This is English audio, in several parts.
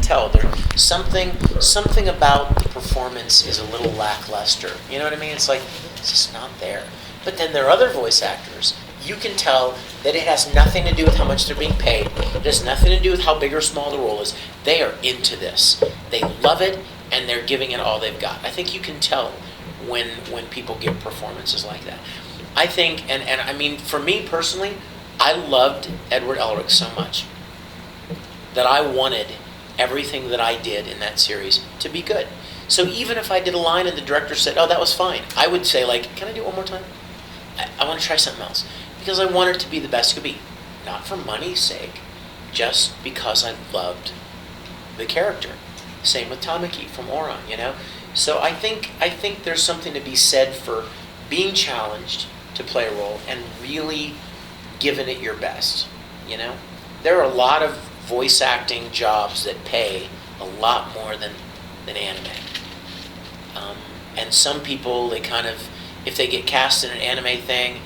tell there's something about the performance is a little lackluster. You know what I mean? It's like it's just not there. But then there are other voice actors. You can tell that it has nothing to do with how much they're being paid. It has nothing to do with how big or small the role is. They are into this. They love it, and they're giving it all they've got. I think you can tell when people give performances like that. I think, and I mean, for me personally, I loved Edward Elric so much that I wanted everything that I did in that series to be good. So even if I did a line and the director said, "Oh, that was fine," I would say, like, "Can I do it one more time? I want to try something else." Because I want it to be the best it could be. Not for money's sake, just because I loved the character. Same with Tamaki from Auron, you know? So I think there's something to be said for being challenged to play a role and really giving it your best, you know? There are a lot of voice acting jobs that pay a lot more than anime. And some people, they kind of, if they get cast in an anime thing,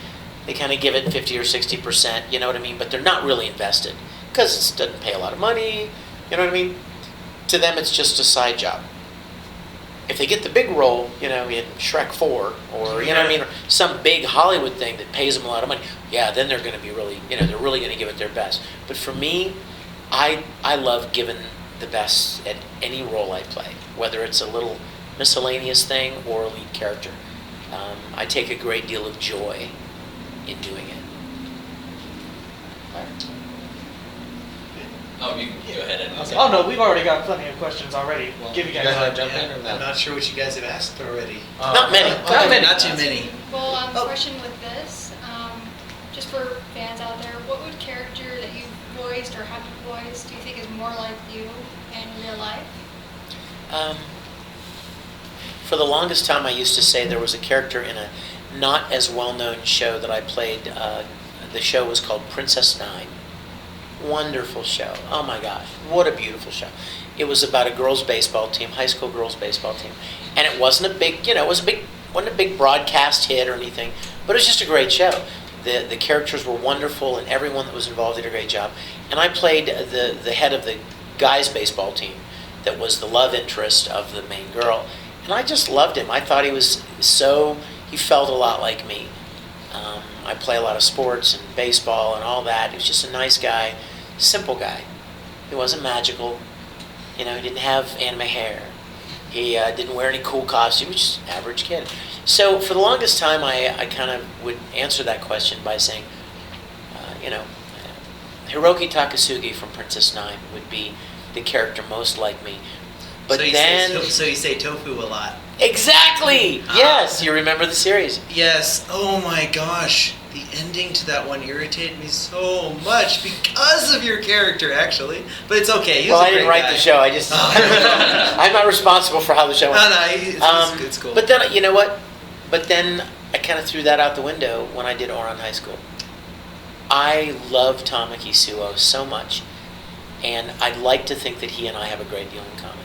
they kind of give it 50 or 60%, you know what I mean? But they're not really invested because it doesn't pay a lot of money, you know what I mean? To them, it's just a side job. If they get the big role, you know, in Shrek 4 or, you know what I mean, or some big Hollywood thing that pays them a lot of money, yeah, then they're going to be really, you know, they're really going to give it their best. But for me, I love giving the best at any role I play, whether it's a little miscellaneous thing or a lead character. I take a great deal of joy in doing it. Oh, you can go ahead and... Okay. Oh, no, we've already got plenty of questions already. Well, Give you guys want to time. jump in or no? I'm not sure what you guys have asked already. Not many. Not too many. Well, question with this, just for fans out there, what would character that you've voiced or have voiced do you think is more like you in real life? For the longest time, I used to say there was a character in a not as well-known show that I played. The show was called Princess Nine. Wonderful show. Oh my gosh, what a beautiful show. It was about a girls' baseball team, high school girls' baseball team. And it wasn't a big, you know, wasn't a big broadcast hit or anything, but it was just a great show. The characters were wonderful and everyone that was involved did a great job. And I played the head of the guys' baseball team that was the love interest of the main girl. And I just loved him. I thought he felt a lot like me. I play a lot of sports and baseball and all that. He was just a nice guy, simple guy. He wasn't magical. You know, he didn't have anime hair. He didn't wear any cool costumes. He was just an average kid. So for the longest time, I kind of would answer that question by saying, Hiroki Takasugi from Princess Nine would be the character most like me. But so you say tofu a lot. Exactly! Yes, you remember the series. Yes. Oh my gosh. The ending to that one irritated me so much because of your character, actually. But it's okay. He was I didn't write the show. I just... I'm not responsible for how the show went. No, it's cool. But then, you know what? But then I kind of threw that out the window when I did Ouran High School. I love Tamaki Suo so much. And I'd like to think that he and I have a great deal in common.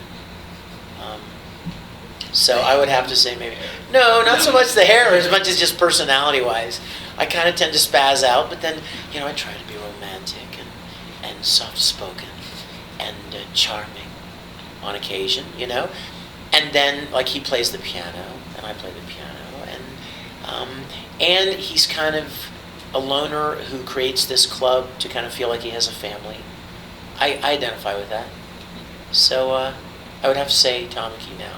So I would have to say maybe... No, not so much the hair as much as just personality-wise. I kind of tend to spaz out, but then, you know, I try to be romantic and soft-spoken and charming on occasion, you know? And then, like, he plays the piano, and I play the piano, and he's kind of a loner who creates this club to kind of feel like he has a family. I identify with that. So I would have to say Tamaki now.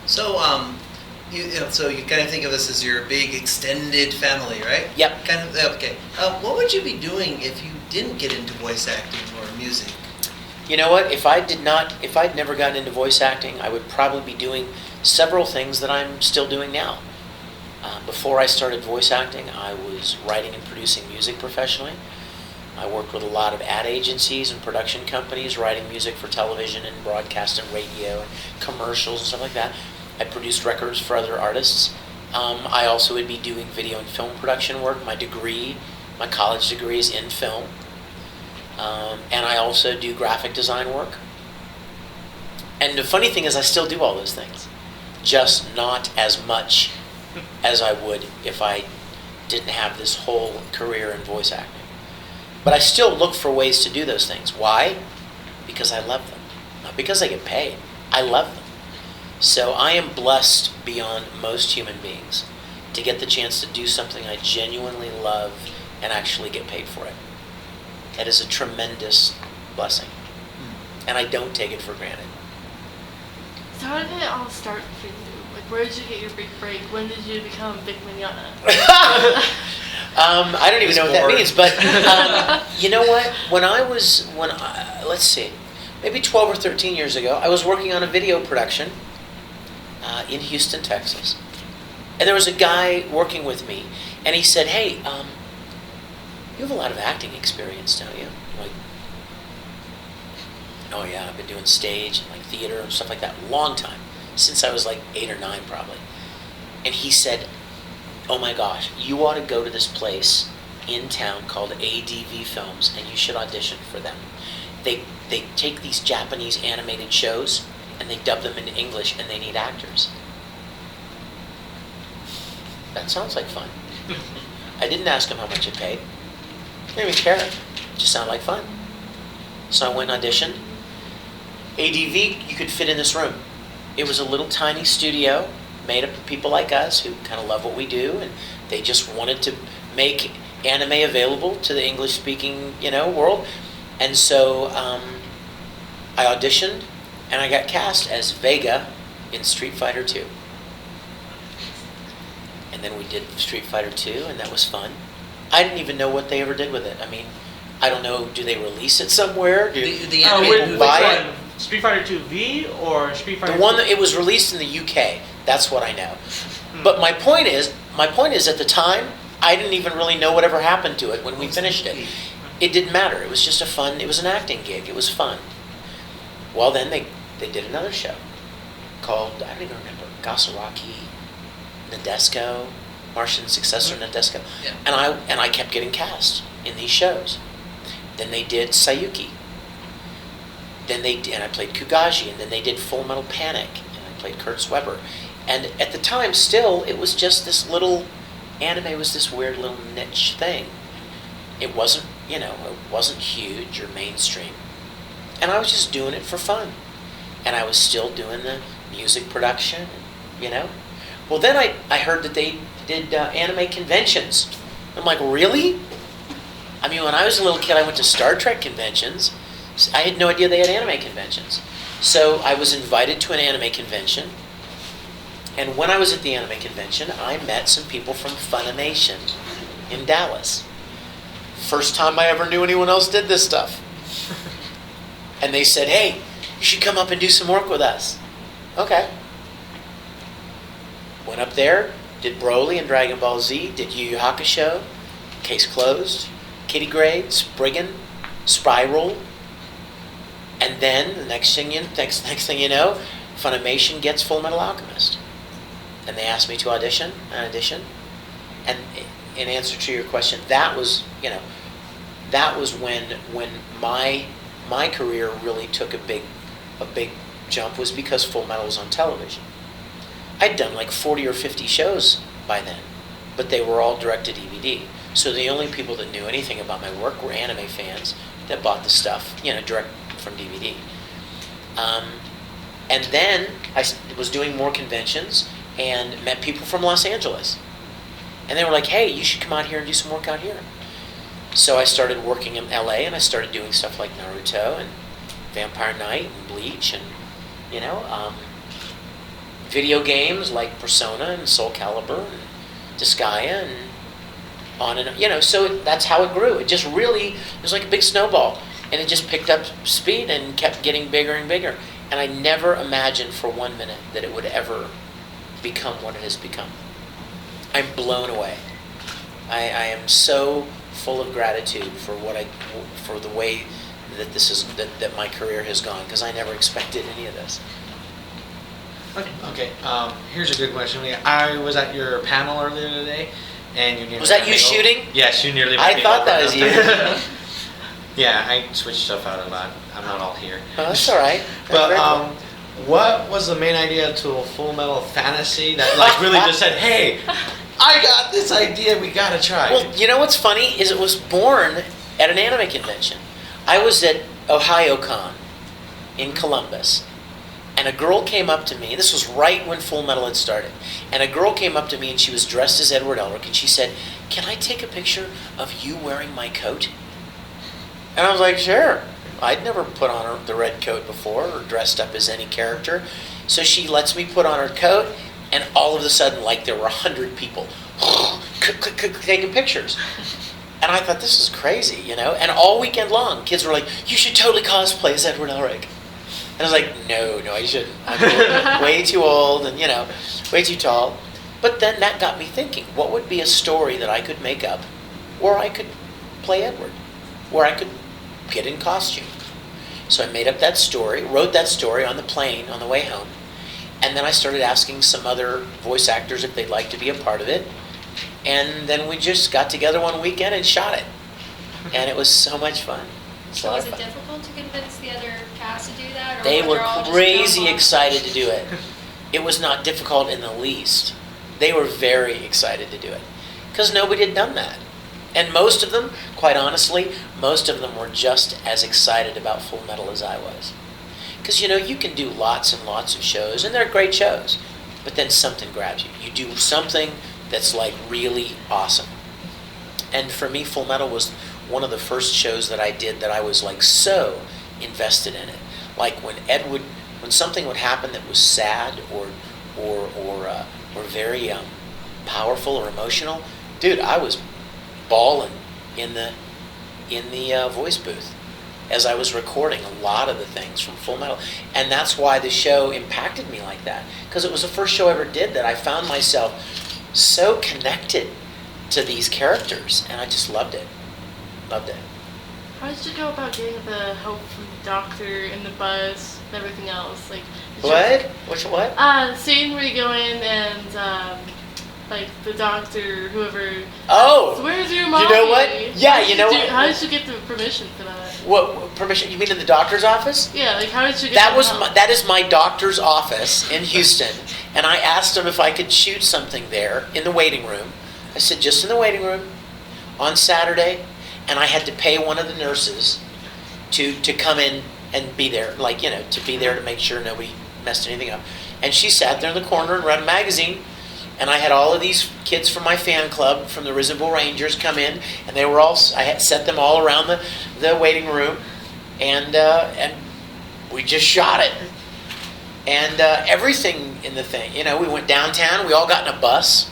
So, so you kind of think of this as your big extended family, right? Yep. Kind of. Okay. What would you be doing if you didn't get into voice acting or music? You know what? If I'd never gotten into voice acting, I would probably be doing several things that I'm still doing now. Before I started voice acting, I was writing and producing music professionally. I worked with a lot of ad agencies and production companies, writing music for television and broadcast and radio and commercials and stuff like that. I produced records for other artists. I also would be doing video and film production work. My college degree is in film. And I also do graphic design work. And the funny thing is I still do all those things, just not as much as I would if I didn't have this whole career in voice acting. But I still look for ways to do those things. Why? Because I love them. Not because I get paid. I love them. So I am blessed beyond most human beings to get the chance to do something I genuinely love and actually get paid for it. That is a tremendous blessing. And I don't take it for granted. So how did it all start for you? Like, where did you get your big break? When did you become Vic Mignogna? I don't even know what that bored. means, but you know what? Let's see, maybe 12 or 13 years ago, I was working on a video production in Houston, Texas. And there was a guy working with me, and he said, "Hey, you have a lot of acting experience, don't you?" I'm like, "Oh yeah, I've been doing stage and like theater and stuff like that a long time, since I was like 8 or 9 probably." And he said, "Oh my gosh, you ought to go to this place in town called ADV Films, and you should audition for them. They take these Japanese animated shows and they dub them into English, and they need actors." That sounds like fun. I didn't ask him how much it paid. I didn't even care. It just sounded like fun. So I went and auditioned. ADV, you could fit in this room. It was a little tiny studio made up of people like us who kind of love what we do, and they just wanted to make anime available to the English-speaking, world. And so I auditioned, and I got cast as Vega in Street Fighter 2. And then we did Street Fighter 2, and that was fun. I didn't even know what they ever did with it. I mean, I don't know, do they release it somewhere? Do The Oh, anime which movie. buy it? one? Street Fighter 2 V or Street Fighter The one 2? that it was released in the UK. That's what I know. But my point is at the time, I didn't even really know whatever happened to it when we finished it. It didn't matter. It was just it was an acting gig. It was fun. Well, then they did another show called, I don't even remember, Gasaraki, Nadesco, Martian successor Nadesco. Yeah. And I kept getting cast in these shows. Then they did Sayuki. And I played Kugaji, and then they did Full Metal Panic, and I played Kurt Weber. And at the time, still, it was just this little, anime was this weird little niche thing. It wasn't, it wasn't huge or mainstream. And I was just doing it for fun. And I was still doing the music production, Well, then I heard that they did anime conventions. I'm like, really? I mean, when I was a little kid, I went to Star Trek conventions. I had no idea they had anime conventions. So I was invited to an anime convention. And when I was at the anime convention, I met some people from Funimation in Dallas. First time I ever knew anyone else did this stuff. And they said, "Hey, you should come up and do some work with us." Okay. Went up there, did Broly and Dragon Ball Z, did Yu Yu Hakusho, Case Closed, Kitty Grade, Spriggan, Spiral. And then the next thing you know, Funimation gets Full Metal Alchemist. And they asked me to audition. I auditioned. And in answer to your question, that was when my career really took a big jump, was because Full Metal was on television. I'd done like 40 or 50 shows by then, but they were all direct to DVD. So the only people that knew anything about my work were anime fans that bought the stuff, direct from DVD. And then I was doing more conventions and met people from Los Angeles. And they were like, "Hey, you should come out here and do some work out here." So I started working in LA, and I started doing stuff like Naruto and Vampire Knight and Bleach and, video games like Persona and Soul Calibur and Disgaea and on and so that's how it grew. It just really, it was like a big snowball, and it just picked up speed and kept getting bigger and bigger. And I never imagined for 1 minute that it would ever become what it has become. I'm blown away. I am so full of gratitude for for the way that that my career has gone, because I never expected any of this. Okay, here's a good question. I was at your panel earlier today, and you nearly Was that had you me shooting? Yes, you nearly. I thought that was you. Yeah, I switched stuff out a lot. I'm not all here. Oh, that's all right. That's But very cool. what was the main idea to a Full Metal Fantasy that really just said, "Hey, I got this idea. We gotta try." Well, you know what's funny is it was born at an anime convention. I was at OhioCon in Columbus, and a girl came up to me. This was right when Full Metal had started. And a girl came up to me, and she was dressed as Edward Elric, and she said, "Can I take a picture of you wearing my coat?" And I was like, "Sure." I'd never put on the red coat before or dressed up as any character. So she lets me put on her coat, and all of a sudden, like there were 100 people taking pictures. And I thought, this is crazy, you know? And all weekend long, kids were like, "You should totally cosplay as Edward Elric." And I was like, no, I shouldn't. I'm way too old and, way too tall. But then that got me thinking, what would be a story that I could make up where I could play Edward, where I could get in costume? So I made up that story, wrote that story on the plane on the way home, and then I started asking some other voice actors if they'd like to be a part of it. And then we just got together one weekend and shot it. And it was so much fun. So was it difficult to convince the other cast to do that? Or They were all just crazy jump on? excited to do it. It was not difficult in the least. They were very excited to do it because nobody had done that. And most of them, quite honestly, most of them were just as excited about Full Metal as I was. Because, you can do lots and lots of shows, and they're great shows, but then something grabs you. You do something that's like really awesome. And for me, Full Metal was one of the first shows that I did that I was like so invested in it. Like when something would happen that was sad or very powerful or emotional, dude, I was bawling in the voice booth as I was recording a lot of the things from Full Metal. And that's why the show impacted me like that, because it was the first show I ever did that I found myself so connected to these characters, and I just loved it. Loved it. How did you go about getting the help from the doctor and the bus and everything else? Like, What? Scene where you go in and like the doctor, whoever. Oh, Where's your mommy? you know what? Yeah, you know what? How did you get the permission for that? What permission? You mean in the doctor's office? Yeah, like how did you get That is my doctor's office in Houston, and I asked him if I could shoot something there in the waiting room. I said, just in the waiting room on Saturday, and I had to pay one of the nurses to come in and be there, to be there to make sure nobody messed anything up. And she sat there in the corner and read a magazine, and I had all of these kids from my fan club from the Risible Rangers come in, and I had set them all around the waiting room, and we just shot it. And everything in the thing, we went downtown, we all got in a bus,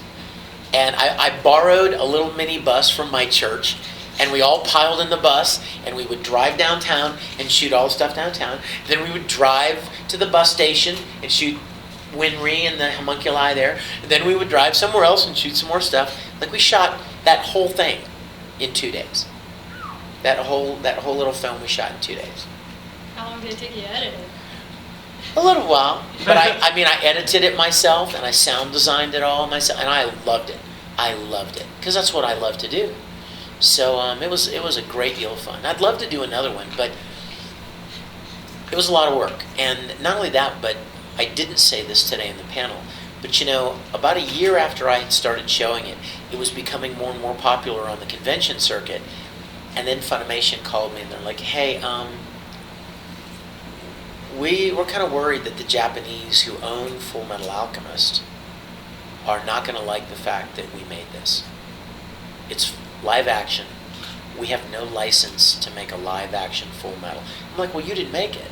and I borrowed a little mini bus from my church, and we all piled in the bus, and we would drive downtown and shoot all the stuff downtown. Then we would drive to the bus station and shoot Winry and the homunculi there. And then we would drive somewhere else and shoot some more stuff. Like we shot that whole thing in 2 days. That whole little film we shot in 2 days. How long did it take you to edit it? A little while, but I edited it myself and I sound designed it all myself, and I loved it. I loved it because that's what I love to do. So it was a great deal of fun. I'd love to do another one, but it was a lot of work. And not only that, but I didn't say this today in the panel, but about a year after I had started showing it, it was becoming more and more popular on the convention circuit. And then Funimation called me and they're like, "Hey, we're kind of worried that the Japanese who own Full Metal Alchemist are not going to like the fact that we made this. It's live action. We have no license to make a live action Full Metal." I'm like, "Well, you didn't make it."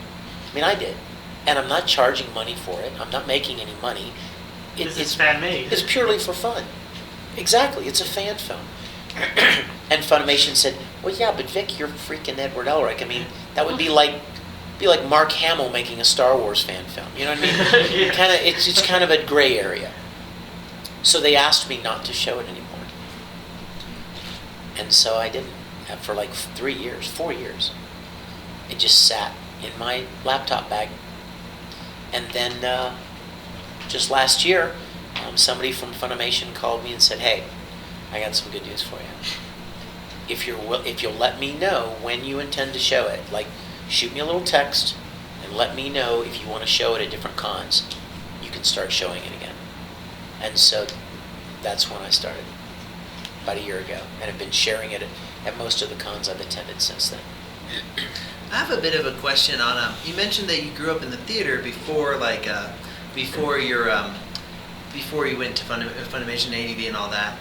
I mean, I did. And I'm not charging money for it. I'm not making any money. It's fan-made. It's purely for fun. Exactly. It's a fan film. And Funimation said, "Well, yeah, but Vic, you're freaking Edward Elric. I mean, that would be like Mark Hamill making a Star Wars fan film. You know what I mean? Yeah. It's kind of a gray area." So they asked me not to show it anymore. And so I didn't. For like 4 years. It just sat in my laptop bag. And then just last year, somebody from Funimation called me and said, "Hey, I got some good news for you. If you'll let me know when you intend to show it, like shoot me a little text and let me know if you want to show it at different cons, you can start showing it again." And so that's when I started. about a year ago, and have been sharing it at most of the cons I've attended since then. I have a bit of a question on. You mentioned that you grew up in the theater before, before you went to Funimation, ADV, and all that.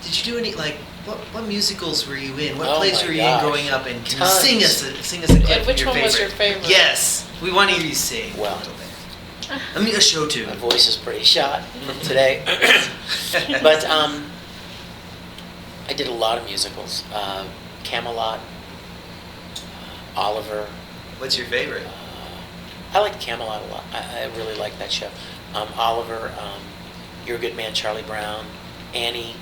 Did you do any what musicals were you in? What Oh plays my were you gosh. in growing up? And can Tons. you sing us a clip Like, which of your one was your favorite? favorite? Yes, we want to hear you sing. Well. I mean, a show tune. My voice is pretty shot from today. But I did a lot of musicals. Camelot, Oliver. What's your favorite? I like Camelot a lot. I really like that show. Oliver, You're a Good Man, Charlie Brown, Annie,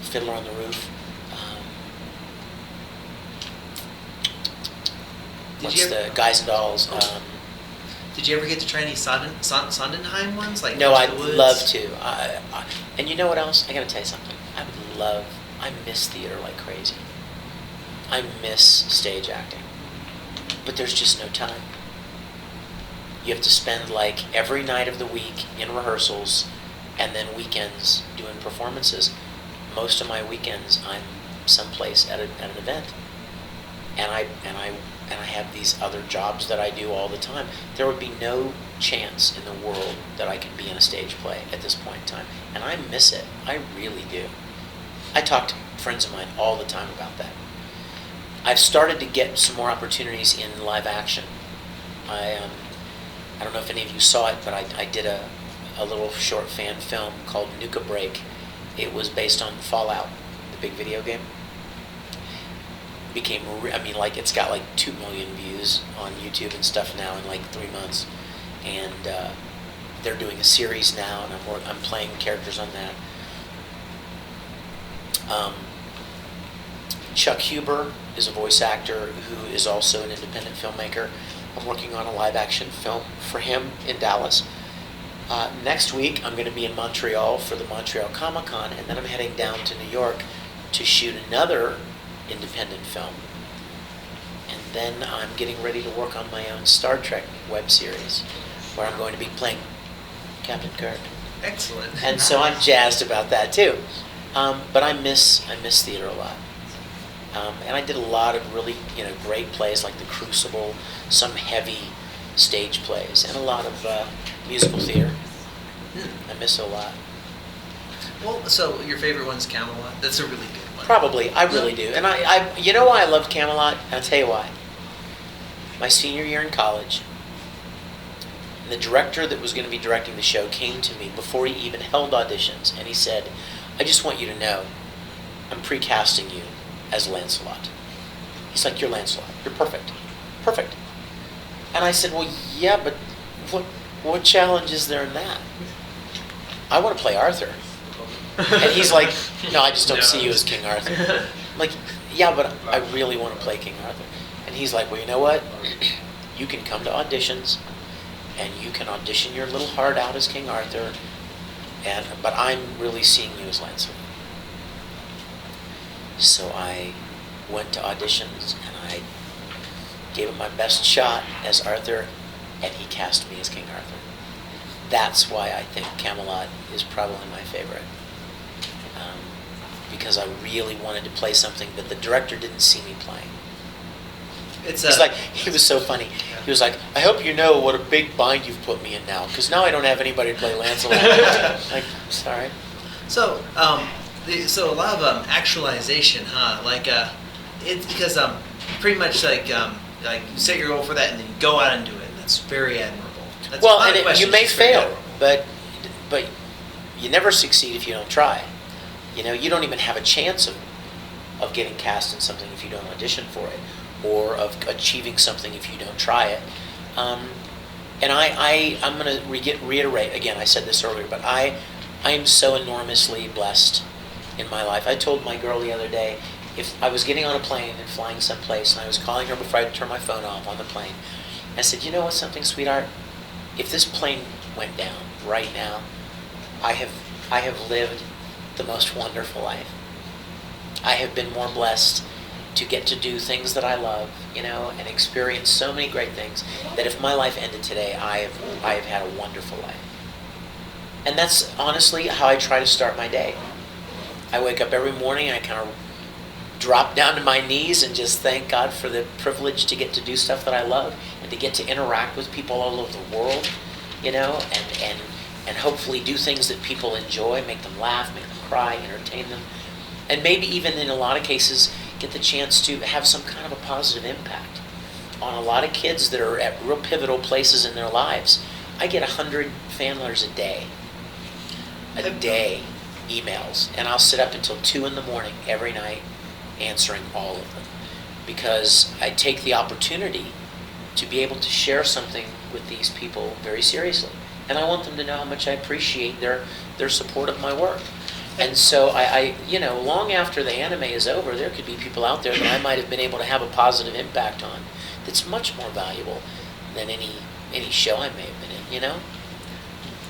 Fiddler on the Roof. Did What's you the Guys and Dolls? Did you ever get to try any Sondheim ones? Like No, Into I'd the Woods? love to. And you know what else? I gotta tell you something. I miss theater like crazy. I miss stage acting. But there's just no time. You have to spend like every night of the week in rehearsals and then weekends doing performances. Most of my weekends I'm someplace at an event. And I have these other jobs that I do all the time. There would be no chance in the world that I could be in a stage play at this point in time. And I miss it. I really do. I talk to friends of mine all the time about that. I've started to get some more opportunities in live action. I don't know if any of you saw it, but I did a little short fan film called Nuka Break. It was based on Fallout, the big video game. It's got like 2 million views on YouTube and stuff now in like 3 months, and they're doing a series now, and I'm playing characters on that. Chuck Huber is a voice actor who is also an independent filmmaker. I'm working on a live action film for him in Dallas. Next week, I'm going to be in Montreal for the Montreal Comic Con, and then I'm heading down to New York to shoot another independent film. And then I'm getting ready to work on my own Star Trek web series, where I'm going to be playing Captain Kirk. Excellent. And so I'm jazzed about that too. But I miss theater a lot. And I did a lot of really great plays like The Crucible, some heavy stage plays, and a lot of musical theater. I miss it a lot. Well, so your favorite one's Camelot. That's a really good one. Probably, I really do. And I you know why I loved Camelot? I'll tell you why. My senior year in college, the director that was going to be directing the show came to me before he even held auditions, and he said, "I just want you to know, I'm pre-casting you as Lancelot." He's like, "You're Lancelot. You're perfect. Perfect." And I said, "Well, yeah, but what challenge is there in that? I want to play Arthur." And he's like, "No, I just don't see you as King Arthur." I'm like, "Yeah, but I really want to play King Arthur." And he's like, "Well, you know what? You can come to auditions, and you can audition your little heart out as King Arthur, but I'm really seeing you as Lancelot." So I went to auditions, and I gave it my best shot as Arthur, and he cast me as King Arthur. That's why I think Camelot is probably my favorite. Because I really wanted to play something that the director didn't see me playing. He was so funny. He was like, "I hope you know what a big bind you've put me in now, because now I don't have anybody to play Lancelot." Like, sorry. So, so a lot of actualization, huh? Like, it's because pretty much like you set your goal for that, and then you go out and do it. That's very admirable. That's Well, not a and question, you may it's very fail, admirable. but you never succeed if you don't try. You don't even have a chance of getting cast in something if you don't audition for it, or of achieving something if you don't try it. And I'm going to reiterate again. I said this earlier, but I am so enormously blessed in my life. I told my girl the other day, if I was getting on a plane and flying someplace, and I was calling her before I had to turn my phone off on the plane, I said, "You know what, something, sweetheart? If this plane went down right now, I have lived the most wonderful life. I have been more blessed to get to do things that I love, and experience so many great things, that if my life ended today, I have had a wonderful life." And that's honestly how I try to start my day. I wake up every morning and I kind of drop down to my knees and just thank God for the privilege to get to do stuff that I love and to get to interact with people all over the world, and hopefully do things that people enjoy, make them laugh, make them cry, entertain them, and maybe even in a lot of cases get the chance to have some kind of a positive impact on a lot of kids that are at real pivotal places in their lives. I get 100 fan letters a day, emails, and I'll sit up until 2 in the morning every night answering all of them, because I take the opportunity to be able to share something with these people very seriously, and I want them to know how much I appreciate their support of my work. And so I long after the anime is over, there could be people out there that I might have been able to have a positive impact on that's much more valuable than any show I may have been in,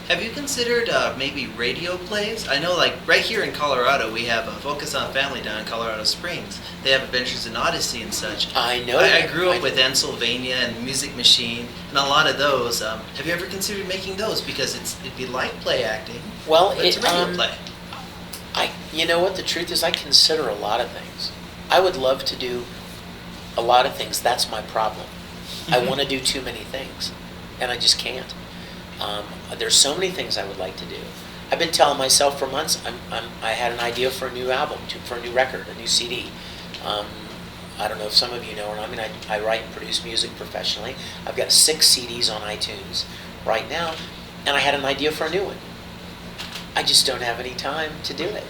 Have you considered maybe radio plays? I know, like, right here in Colorado, we have Focus on Family down in Colorado Springs. They have Adventures in Odyssey and such. I know. I grew up with Ensylvania and Music Machine and a lot of those. Have you ever considered making those? Because it'd be like play acting. Well, but it's a radio play. You know what? The truth is, I consider a lot of things. I would love to do a lot of things. That's my problem. I want to do too many things, and I just can't. There's so many things I would like to do. I've been telling myself for months I had an idea for a new album, for a new record, a new CD. I don't know if some of you know, I write and produce music professionally. I've got 6 CDs on iTunes right now, and I had an idea for a new one. I just don't have any time to do it.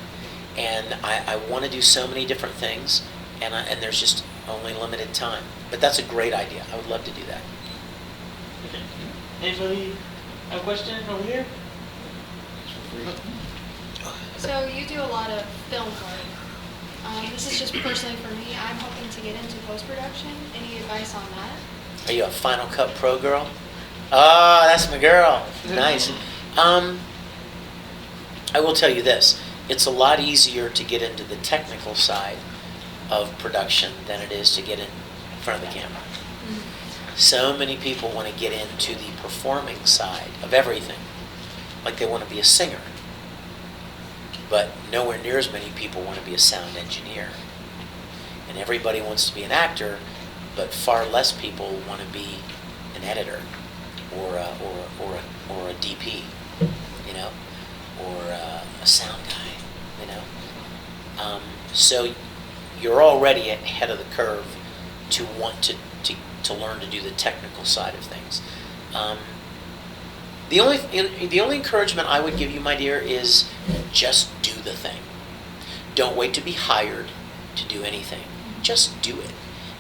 And I want to do so many different things, and there's just only limited time. But that's a great idea. I would love to do that. Okay. Anybody have a question over here? So you do a lot of film work. This is just personally for me. I'm hoping to get into post-production. Any advice on that? Are you a Final Cut Pro girl? Oh, that's my girl. Nice. I will tell you this. It's a lot easier to get into the technical side of production than it is to get in front of the camera. So many people want to get into the performing side of everything. Like they want to be a singer. But nowhere near as many people want to be a sound engineer. And everybody wants to be an actor, but far less people want to be an editor or a DP, or a sound guy, So you're already ahead of the curve to want to learn to do the technical side of things. The only encouragement I would give you, my dear, is just do the thing. Don't wait to be hired to do anything. Just do it.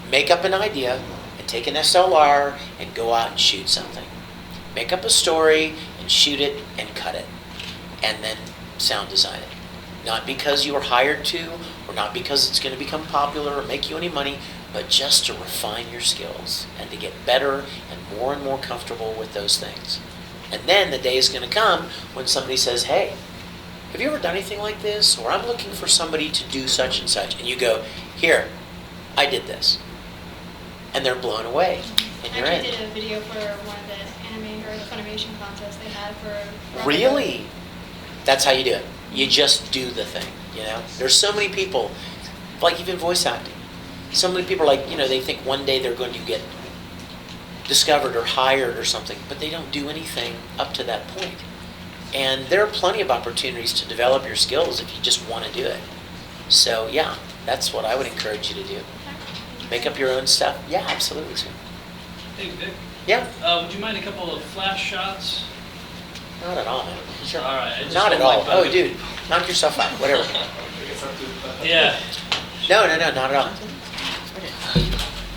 Make up an idea and take an SLR and go out and shoot something. Make up a story and shoot it and cut it. And then sound design it. Not because you were hired to, or not because it's going to become popular or make you any money, but just to refine your skills and to get better and more comfortable with those things. And then the day is going to come when somebody says, hey, have you ever done anything like this? Or I'm looking for somebody to do such and such. And you go, here, I did this. And they're blown away. And you're I in. actually did a video for one of the anime or the Funimation contest they had for... Really? That's how you do it. You just do the thing, There's so many people, like even voice acting. So many people are like, they think one day they're going to get discovered or hired or something, but they don't do anything up to that point. And there are plenty of opportunities to develop your skills if you just want to do it. So yeah, that's what I would encourage you to do. Make up your own stuff. Yeah, absolutely, sir. Hey, Vic. Yeah. Would you mind a couple of flash shots? Not at all, man. Sure. All right. I just Not at don't all. like Oh, bugging. dude, knock yourself out. Whatever. Yeah. No, not at all.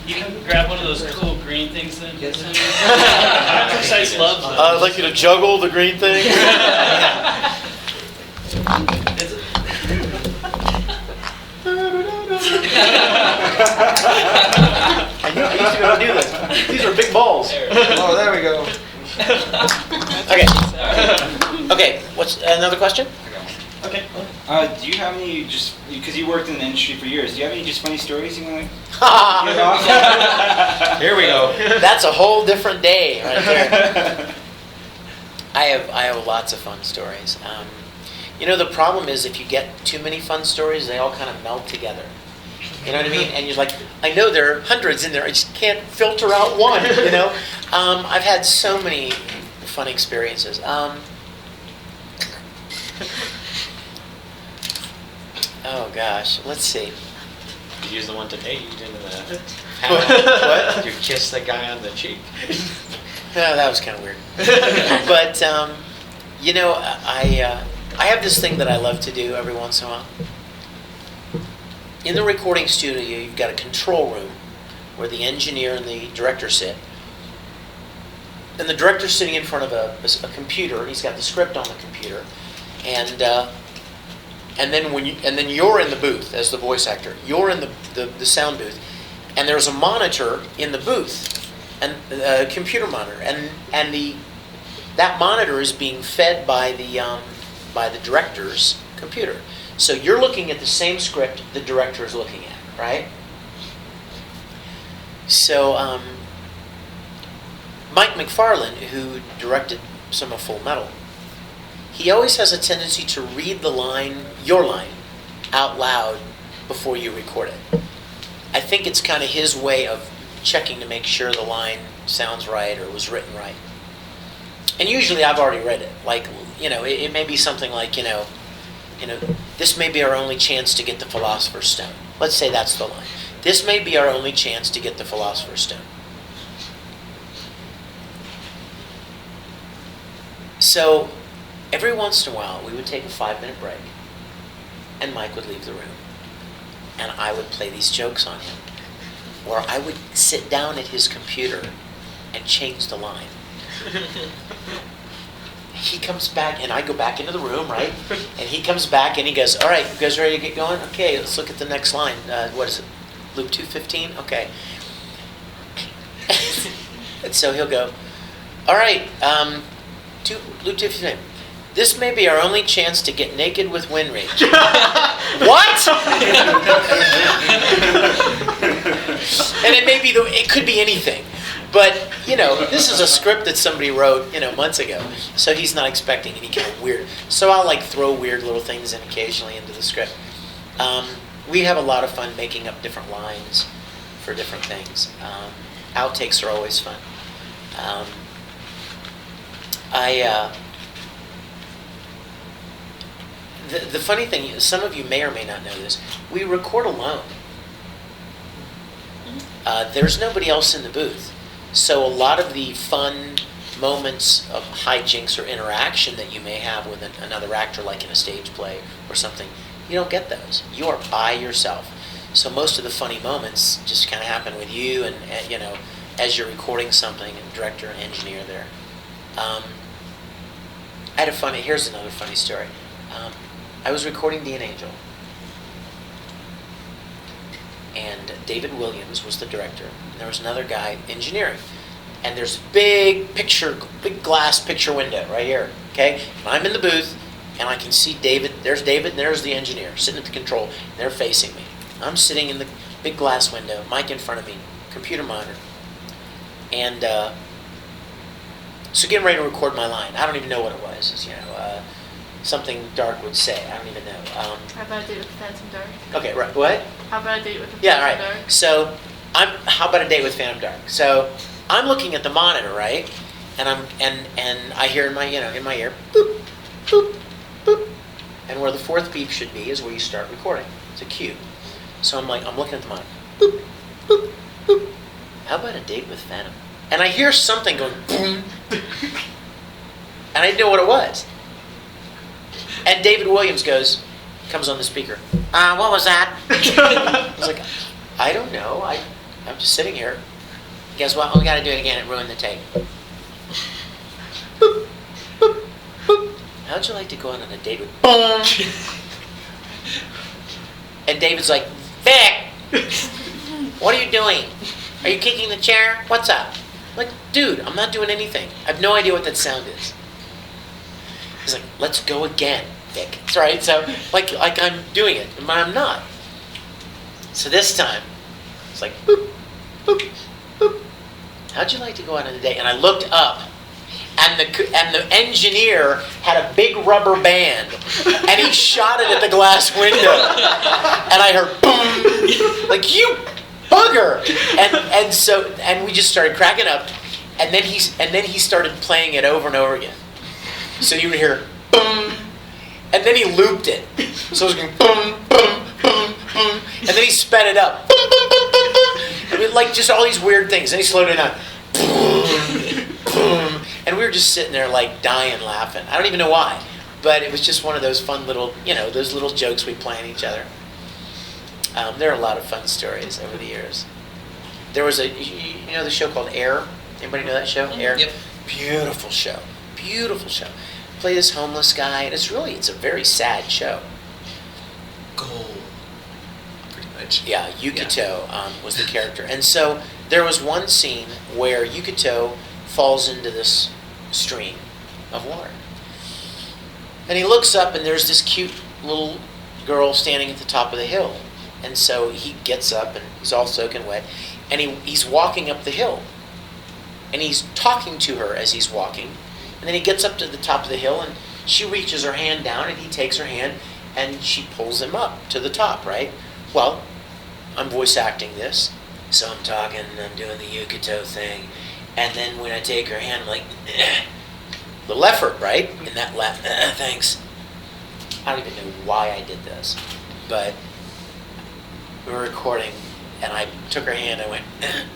You can grab one of those cool green things then. Precise loves them. I'd like you to juggle the green thing. I used to be able to do this. These are big balls. Oh, there we go. Okay. What's another question? Okay. Do you have any, just because you worked in the industry for years, do you have any just funny stories you want to get off? Here we go. That's a whole different day right there. I have lots of fun stories. You know, the problem is if you get too many fun stories, they all kind of meld together. You know what I mean? And you're like, I know there are hundreds in there. I just can't filter out one, you know? I've had so many fun experiences. Oh, gosh. Let's see. You use the one today. You did the What? You kissed the guy on the cheek. No, that was kind of weird. But, you know, I have this thing that I love to do every once in a while. In the recording studio, you've got a control room where the engineer and the director sit. And the director's sitting in front of a computer, and he's got the script on the computer. And then you're in the booth as the voice actor. You're in the sound booth, and there's a monitor in the booth, and a computer monitor, and that monitor is being fed by the director's computer. So you're looking at the same script the director is looking at, right? So Mike McFarlane, who directed some of Full Metal, he always has a tendency to read your line, out loud before you record it. I think it's kind of his way of checking to make sure the line sounds right or was written right. And usually I've already read it. Like, you know, it may be something like, you know, this may be our only chance to get the Philosopher's Stone. Let's say that's the line. This may be our only chance to get the Philosopher's Stone. So every once in a while, we would take a 5-minute break, and Mike would leave the room, and I would play these jokes on him, or I would sit down at his computer and change the line. He comes back, and I go back into the room, right? And he comes back, and he goes, all right, you guys ready to get going? Okay, let's look at the next line. What is it? Loop 215? Okay. And so he'll go, all right, Loop 215. This may be our only chance to get naked with Winrage. What? And it could be anything. But, you know, this is a script that somebody wrote, you know, months ago. So he's not expecting any kind of weird. So I'll like throw weird little things in occasionally into the script. We have a lot of fun making up different lines for different things. Outtakes are always fun. The funny thing, some of you may or may not know this, we record alone. There's nobody else in the booth. So a lot of the fun moments of hijinks or interaction that you may have with another actor, like in a stage play or something, you don't get those. You are by yourself. So most of the funny moments just kind of happen with you and you know, as you're recording something, and director and engineer there. Here's another funny story. I was recording Dean Angel, and David Williams was the director, and there was another guy engineering. And there's a big glass picture window right here, okay? And I'm in the booth, and I can see David, and there's the engineer sitting at the control, and they're facing me. I'm sitting in the big glass window, mic in front of me, computer monitor. And so getting ready to record my line. I don't even know what it was. It's, you know, something Dark would say. I don't even know. How about a date with Phantom Dark? Okay, right. What? How about a date with Yeah, all Phantom right. Dark? So how about a date with Phantom Dark? So I'm looking at the monitor, right? And I hear in my ear, boop, boop, boop. And where the fourth beep should be is where you start recording. It's a cue. So I'm looking at the monitor. Boop, boop, boop. How about a date with Phantom? And I hear something going boom. And I didn't know what it was. And David Williams comes on the speaker. What was that? I was like, I don't know. I'm just sitting here. He goes, well, we got to do it again. It ruined the tape. Boop, boop, boop. How'd you like to go on a date with boom? And David's like, Vic, what are you doing? Are you kicking the chair? What's up? I'm like, dude, I'm not doing anything. I have no idea what that sound is. He's like, let's go again, Vic. That's right. So like I'm doing it, but I'm not. So this time, it's like, boop, boop, boop. How'd you like to go out on a date? And I looked up. and the engineer had a big rubber band, and he shot it at the glass window, and I heard boom, like, you bugger, and we just started cracking up, and then he started playing it over and over again, so you would hear boom, and then he looped it, so it was going boom, boom, boom, boom, and then he sped it up, boom, boom, boom, boom, boom. I mean, like, just all these weird things, and he slowed it down, boom, boom, and we were just sitting there like dying laughing. I don't even know why, but it was just one of those fun little, those little jokes we play on each other. There are a lot of fun stories over the years. There was the show called Air. Anybody know that show? Air. Yep. Beautiful show. Beautiful show. Play this homeless guy, and it's a very sad show. Gold. Pretty much. Yeah, Yukito was the character. And so there was one scene where Yukito falls into this stream of water. And he looks up, and there's this cute little girl standing at the top of the hill. And so he gets up, and he's all soaking wet, and he's walking up the hill. And he's talking to her as he's walking. And then he gets up to the top of the hill, and she reaches her hand down, and he takes her hand, and she pulls him up to the top, right? Well, I'm voice acting this, so I'm talking, and I'm doing the Yukito thing, and then when I take her hand, I'm like, little effort, right? And that thanks. I don't even know why I did this, but we were recording, and I took her hand, I went, and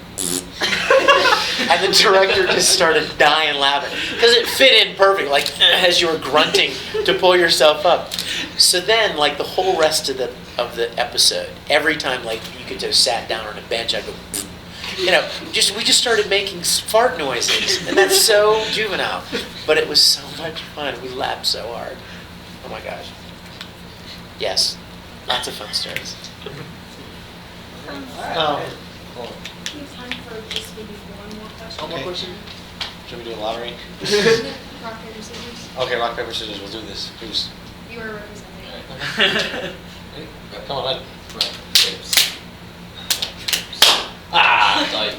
the director just started dying laughing because it fit in perfect, like as you were grunting to pull yourself up. So then, like the whole rest of the episode, every time like Yukito sat down on a bench, I'd go, we just started making fart noises, and that's so juvenile, but it was so much fun. We laughed so hard. Oh my gosh. Yes, lots of fun stories. We have time for just maybe one more question. One more question? Should we do a lottery? Rock, paper, scissors. Okay, rock, paper, scissors. We'll do this. Who's? You are representing. Come on, let.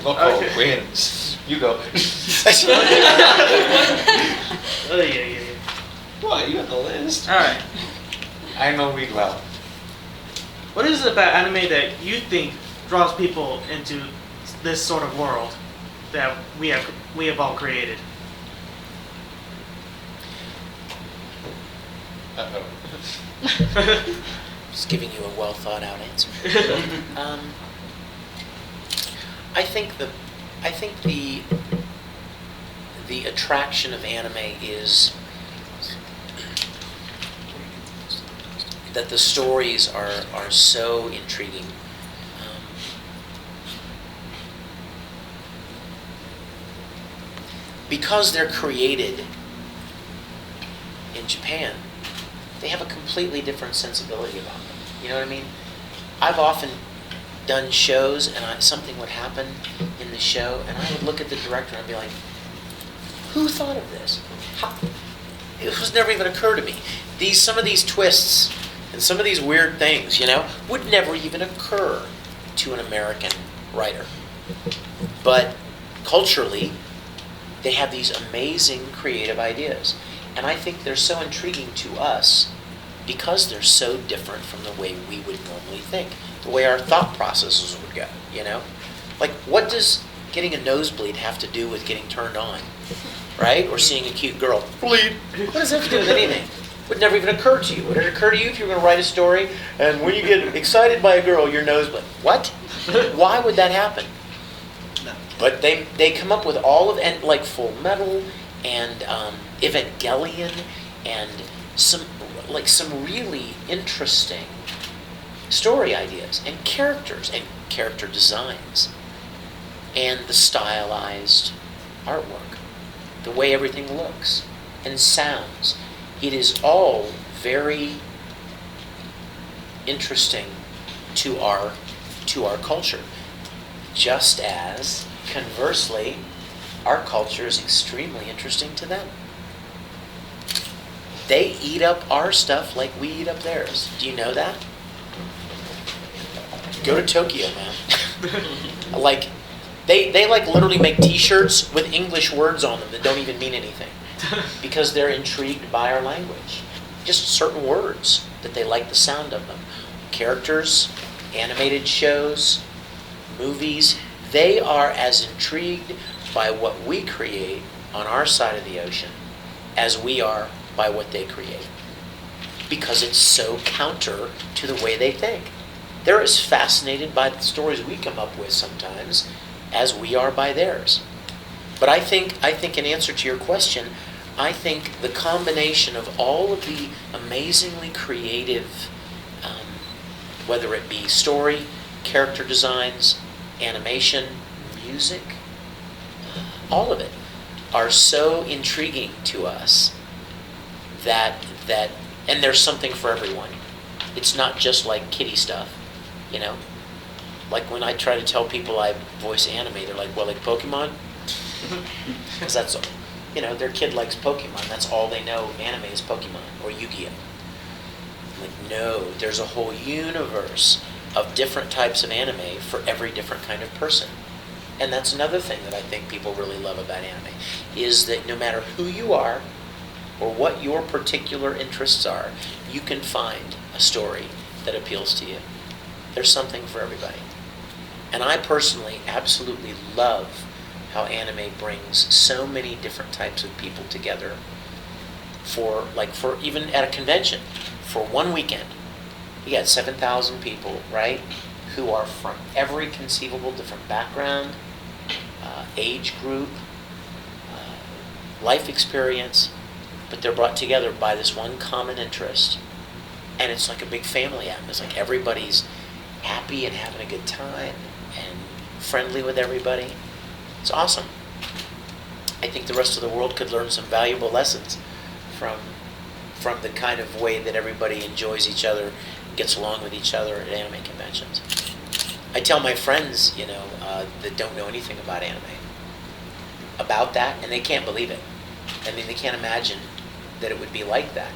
Loco wins. You go. Oh, yeah. What? You got the list. Alright. I know read well. What is it about anime that you think draws people into this sort of world that we have all created? Uh-oh. Just giving you a well thought out answer. I think the attraction of anime is that the stories are so intriguing. Because they're created in Japan, they have a completely different sensibility about them. You know what I mean? I've often done shows, and something would happen in the show, and I would look at the director and I'd be like, who thought of this? How? It was never even occurred to me. Some of these twists and some of these weird things, would never even occur to an American writer. But culturally, they have these amazing creative ideas. And I think they're so intriguing to us because they're so different from the way we would normally think, the way our thought processes would go, Like, what does getting a nosebleed have to do with getting turned on, right? Or seeing a cute girl bleed? What does that have to do with anything? Would never even occur to you. Would it occur to you if you were going to write a story and when you get excited by a girl, your nosebleed? What? Why would that happen? No. But they come up with all of, and like Full Metal and Evangelion and some really interesting story ideas and characters and character designs and the stylized artwork, the way everything looks and sounds. It is all very interesting to our culture, just as conversely, our culture is extremely interesting to them. They eat up our stuff like we eat up theirs. Do you know that? Go to Tokyo, man. Like, They like literally make T-shirts with English words on them that don't even mean anything because they're intrigued by our language. Just certain words that they like the sound of them. Characters, animated shows, movies, they are as intrigued by what we create on our side of the ocean as we are by what they create. Because it's so counter to the way they think. They're as fascinated by the stories we come up with sometimes as we are by theirs. But I think in answer to your question, I think the combination of all of the amazingly creative, whether it be story, character designs, animation, music, all of it, are so intriguing to us that and there's something for everyone. It's not just like kiddie stuff, you know? Like when I try to tell people I voice anime, they're like, well, like Pokemon? Because that's, you know, their kid likes Pokemon. That's all they know. Anime is Pokemon or Yu-Gi-Oh. I'm like, no, there's a whole universe of different types of anime for every different kind of person. And that's another thing that I think people really love about anime, is that no matter who you are or what your particular interests are, you can find a story that appeals to you. There's something for everybody. And I personally absolutely love how anime brings so many different types of people together for even at a convention, for one weekend. You got 7,000 people, right, who are from every conceivable different background, age group, life experience, but they're brought together by this one common interest. And it's like a big family atmosphere. It's like everybody's happy and having a good time and friendly with everybody. It's awesome. I think the rest of the world could learn some valuable lessons from the kind of way that everybody enjoys each other, gets along with each other at anime conventions. I tell my friends, you know, that don't know anything about anime, about that, and they can't believe it. I mean, they can't imagine that it would be like that.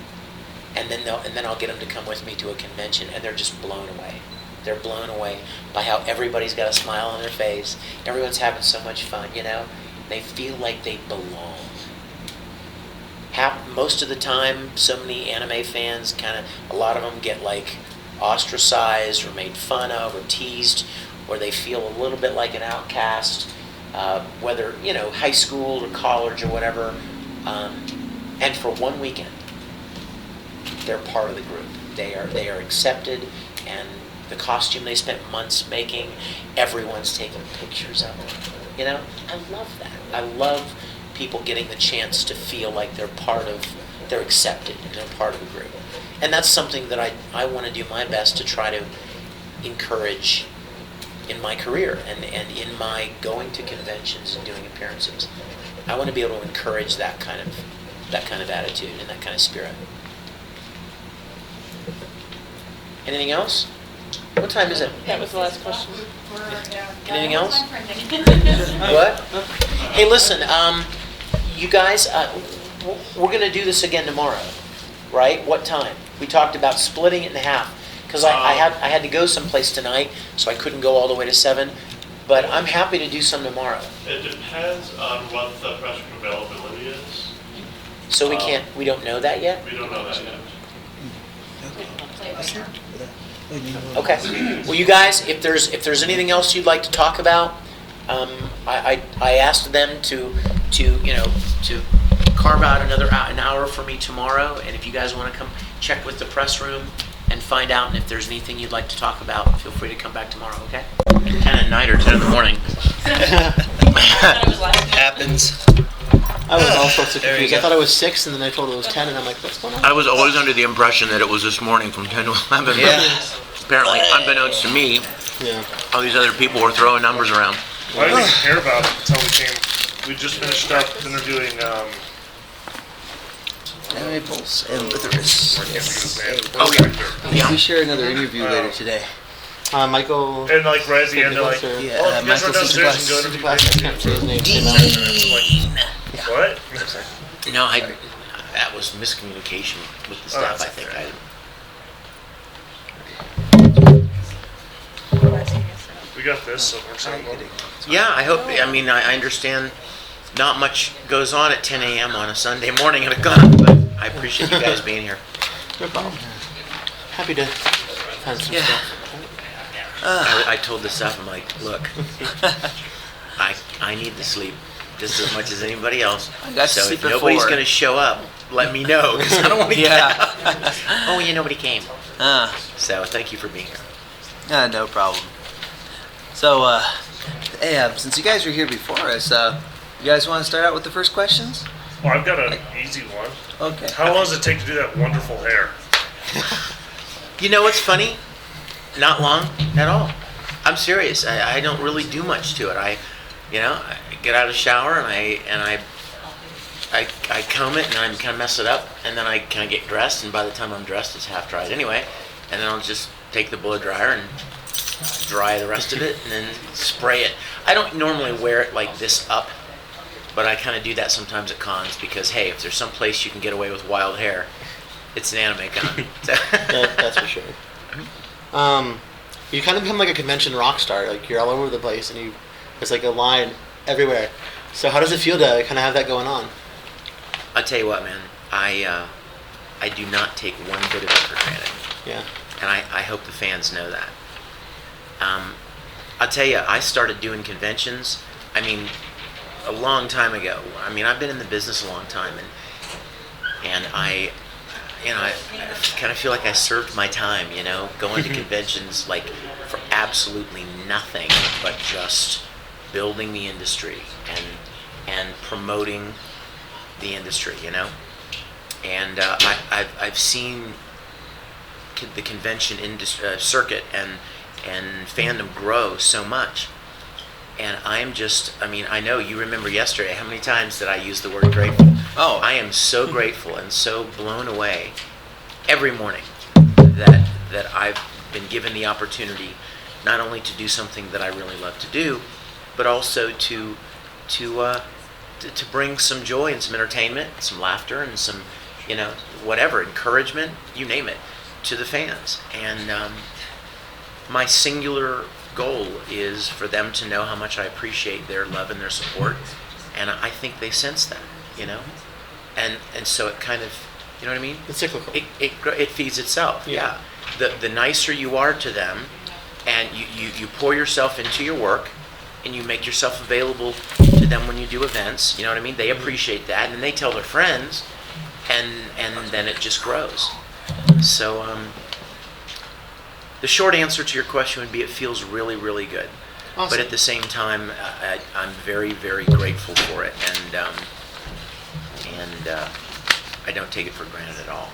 And then I'll get them to come with me to a convention, and they're just blown away. They're blown away by how everybody's got a smile on their face. Everyone's having so much fun, you know. They feel like they belong. Most of the time, so many anime fans a lot of them get like ostracized or made fun of or teased, or they feel a little bit like an outcast, whether, you know, high school or college or whatever. And for one weekend, they're part of the group. They are accepted, and the costume they spent months making, everyone's taking pictures of it. You know, I love that. I love people getting the chance to feel like they're accepted and they're part of the group. And that's something that I want to do my best to try to encourage in my career and in my going to conventions and doing appearances. I want to be able to encourage that kind of attitude and that kind of spirit. Anything else? What time is it? That was the last question. Anything else? What? Hey, listen, you guys, we're going to do this again tomorrow, right? What time? We talked about splitting it in half because I had to go someplace tonight, so I couldn't go all the way to 7. But I'm happy to do some tomorrow. It depends on what the press room availability is. So we don't know that yet? We don't know that yet. Okay. Well, you guys, if there's anything else you'd like to talk about, I asked them to carve out an hour for me tomorrow, and if you guys want to come check with the press room and find out, and if there's anything you'd like to talk about, feel free to come back tomorrow. Okay? 10 at night or 10 in the morning. Happens. I was all sorts of There you confused. I go. thought it was 6, and then I told it was 10, and I'm like, what's going on? I was always under the impression that it was this morning from 10 to 11. Yeah. But apparently, unbeknownst to me, Yeah. all these other people were throwing numbers around. Well, I didn't even hear about it until we came. We just finished up interviewing. Anime Pulse and Litherus. I can't think of his name. Oh, Director. Yeah. We share another interview later today. Michael. And like right at the end, they're like, Nicholas or- Yeah, "Oh, if you guys Michael run downstairs and go Superglass. interview I can't say his name. What? No, that was miscommunication with the staff, that's I think. okay. We got this, so it works out well. Yeah, I hope. I mean, I understand. Not much goes on at 10 a.m. on a Sunday morning at a gun, but I appreciate you guys being here. No problem. Happy to find some stuff. I told the staff, I'm like, look, I need to sleep just as much as anybody else. I got to so sleep if at nobody's 4. going to show up, let me know because I don't want to get out. Oh, yeah, nobody came. So thank you for being here. No problem. So, hey, since you guys were here before us, you guys want to start out with the first questions? Well, I've got an easy one. Okay. How long does it take to do that wonderful hair? You know what's funny? Not long at all. I'm serious. I don't really do much to it. I get out of the shower and I comb it and I kind of mess it up and then I kind of get dressed and by the time I'm dressed it's half dried anyway and then I'll just take the blow dryer and dry the rest of it and then spray it. I don't normally wear it like this up, but I kind of do that sometimes at cons because hey, if there's some place you can get away with wild hair, it's an anime con. That's for sure. You kind of become like a convention rock star. Like you're all over the place, and there's like a line everywhere. So how does it feel to kind of have that going on? I'll tell you what, man. I do not take one bit of it for granted. Yeah. And I hope the fans know that. I'll tell you, I started doing conventions. I mean, a long time ago. I mean, I've been in the business a long time, and I kind of feel like I served my time, going to conventions like for absolutely nothing but just building the industry and promoting the industry, And I've seen the convention circuit and fandom grow so much. And I know you remember yesterday, how many times did I use the word grateful? Oh. I am so grateful and so blown away every morning that I've been given the opportunity not only to do something that I really love to do, but also to bring some joy and some entertainment, some laughter and some, whatever, encouragement, you name it, to the fans. And my singular goal is for them to know how much I appreciate their love and their support, and I think they sense that, and so it kind of, you know what I mean? It's cyclical. It feeds itself. Yeah. The nicer you are to them, and you pour yourself into your work, and you make yourself available to them when you do events. You know what I mean? They appreciate that, and then they tell their friends, and then it just grows. So. The short answer to your question would be it feels really, really good. Awesome. But at the same time, I'm very, very grateful for it, and I don't take it for granted at all.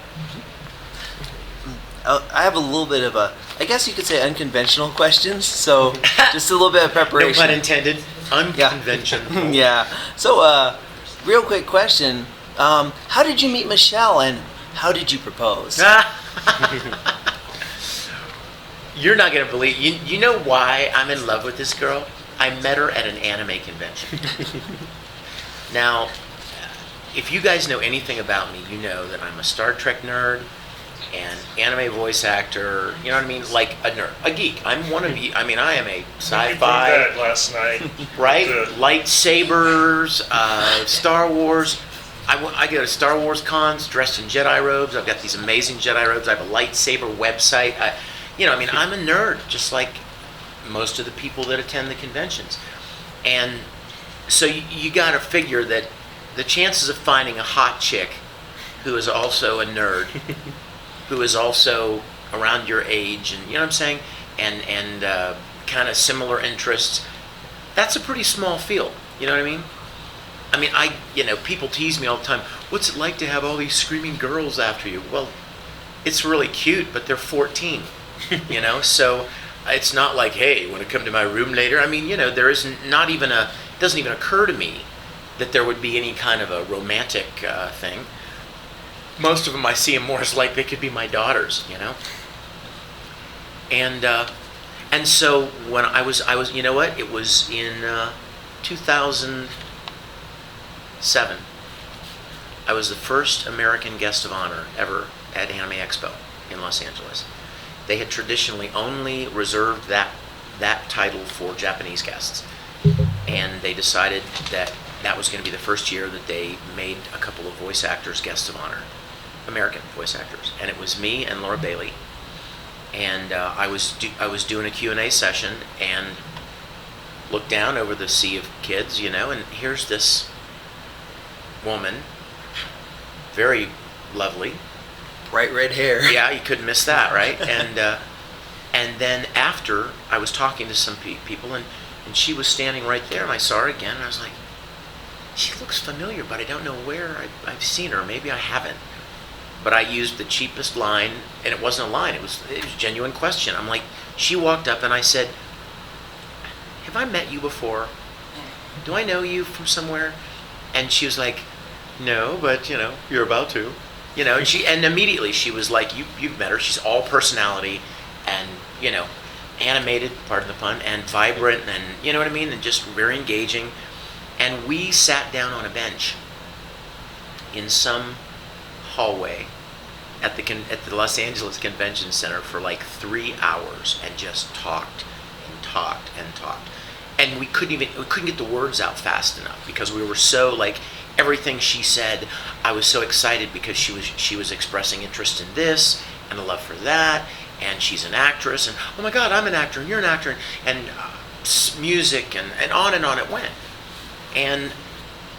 I have a little bit of I guess you could say unconventional questions, so just a little bit of preparation. No pun intended. Unconventional. Yeah. So, real quick question. How did you meet Michelle, and how did you propose? You're not going to believe. You know why I'm in love with this girl? I met her at an anime convention. Now, if you guys know anything about me, you know that I'm a Star Trek nerd and anime voice actor. You know what I mean? Like a nerd, a geek. I'm one of you. I mean, I am a You proved sci-fi, that last night. right? The- Lightsabers, Star Wars. I go to Star Wars cons dressed in Jedi robes. I've got these amazing Jedi robes. I have a lightsaber website. I'm a nerd, just like most of the people that attend the conventions. And so you got to figure that the chances of finding a hot chick who is also a nerd, who is also around your age, and you know what I'm saying, and kind of similar interests, that's a pretty small field. You know what I mean? People tease me all the time. What's it like to have all these screaming girls after you? Well, it's really cute, but they're 14. So it's not like, hey, you want to come to my room later? I mean, there is not even it doesn't even occur to me that there would be any kind of a romantic thing. Most of them I see them more as like they could be my daughters, And so when I was, you know what? It was in 2007. I was the first American guest of honor ever at Anime Expo in Los Angeles. They had traditionally only reserved that that title for Japanese guests. And they decided that that was going to be the first year that they made a couple of voice actors guests of honor, American voice actors. And it was me and Laura Bailey. And I was doing a Q&A session and looked down over the sea of kids, and here's this woman, very lovely. Bright red hair. Yeah, you couldn't miss that, right? And then after, I was talking to some people, and she was standing right there, and I saw her again, and I was like, she looks familiar, but I don't know where I've seen her. Maybe I haven't. But I used the cheapest line, and it wasn't a line. It was a genuine question. I'm like, she walked up, and I said, have I met you before? Do I know you from somewhere? And she was like, no, but, you're about to. And immediately she was like, you've met her. She's all personality and, animated, pardon the pun, and vibrant, and, you know what I mean? And just very engaging. And we sat down on a bench in some hallway at the Los Angeles Convention Center for like 3 hours and just talked and talked and talked. And we couldn't get the words out fast enough because we were so like, everything she said, I was so excited because she was expressing interest in this and a love for that, and she's an actress, and oh my God, I'm an actor and you're an actor, and music and on it went. And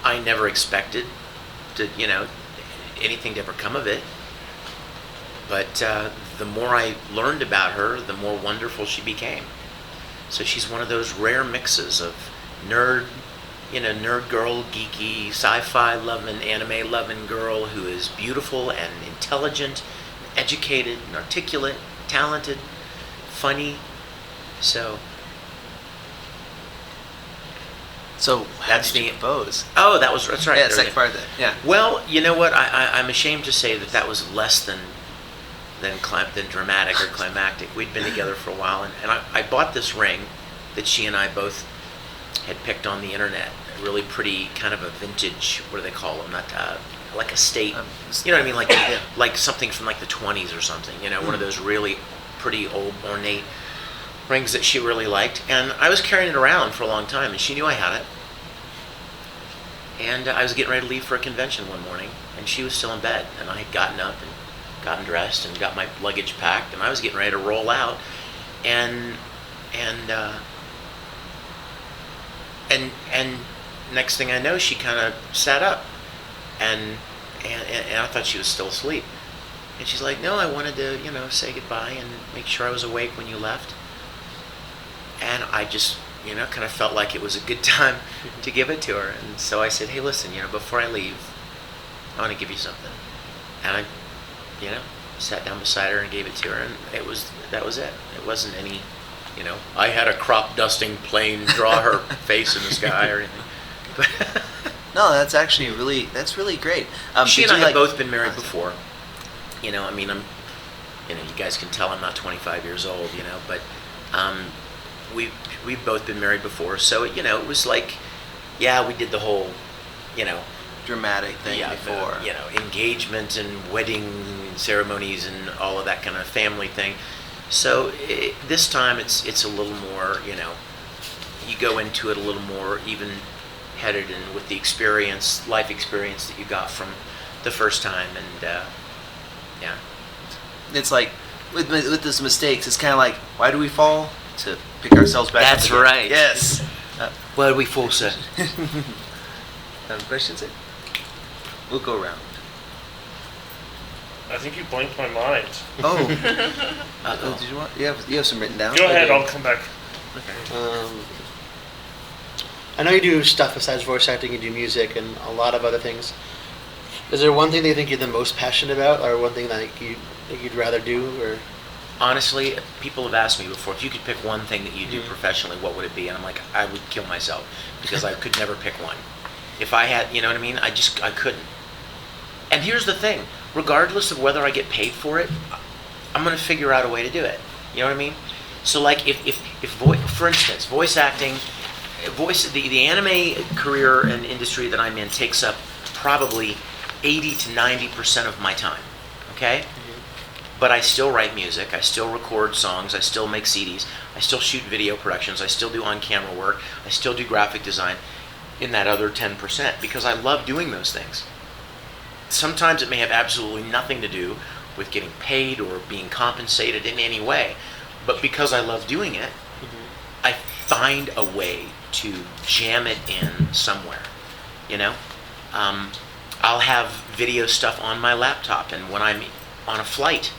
I never expected to, anything to ever come of it. But the more I learned about her, the more wonderful she became. So she's one of those rare mixes of nerd girl, geeky, sci-fi loving, anime loving girl who is beautiful and intelligent, educated and articulate, talented, funny. So how did you propose? Oh, that's right. Yeah, the second part of that. Yeah. Well, you know what? I'm ashamed to say that was less than dramatic or climactic. We'd been together for a while, and I bought this ring that she and I both had picked on the internet. A really pretty kind of a vintage, what do they call them? Not like a state. You know what I mean? Like something from like the 20s or something. One of those really pretty old ornate rings that she really liked. And I was carrying it around for a long time, and she knew I had it. And I was getting ready to leave for a convention one morning, and she was still in bed, and I had gotten up and gotten dressed and got my luggage packed, and I was getting ready to roll out, and next thing I know, she kind of sat up, and I thought she was still asleep, and she's like, no, I wanted to say goodbye and make sure I was awake when you left. And I just kind of felt like it was a good time to give it to her, and so I said, hey, listen, before I leave, I want to give you something. And I sat down beside her and gave it to her, and that was it. It wasn't any, I had a crop dusting plane draw her face in the sky or anything. No, that's actually really great. She and I have both been married before. I'm, you guys can tell I'm not 25 years old, but we've both been married before, so it was like, yeah, we did the whole, dramatic thing before. Engagement and wedding ceremonies and all of that kind of family thing. So this time it's a little more, you go into it a little more even-headed and with the life experience that you got from the first time, and yeah. It's like with these mistakes, it's kind of like, why do we fall? To pick ourselves back up. That's right. Yes. Why do we fall, sir? Questions? We'll go around. I think you blanked my mind. Oh. Did you want? You have some written down? Go ahead. I'll come back. Okay. I know you do stuff besides voice acting. You do music and a lot of other things. Is there one thing that you think you're the most passionate about, or one thing that you'd rather do, or? Honestly, people have asked me before, if you could pick one thing that you do professionally, what would it be? And I'm like, I would kill myself because I could never pick one. If I had, you know what I mean? I couldn't. And here's the thing, regardless of whether I get paid for it, I'm going to figure out a way to do it. You know what I mean? So like if for instance, voice acting, the anime career and industry that I'm in takes up probably 80 to 90% of my time. Okay? but I still write music. I still record songs. I still make CDs. I still shoot video productions. I still do on-camera work. I still do graphic design in that other 10% because I love doing those things. Sometimes it may have absolutely nothing to do with getting paid or being compensated in any way, but because I love doing it, I find a way to jam it in somewhere, you know? I'll have video stuff on my laptop, and when I'm on a flight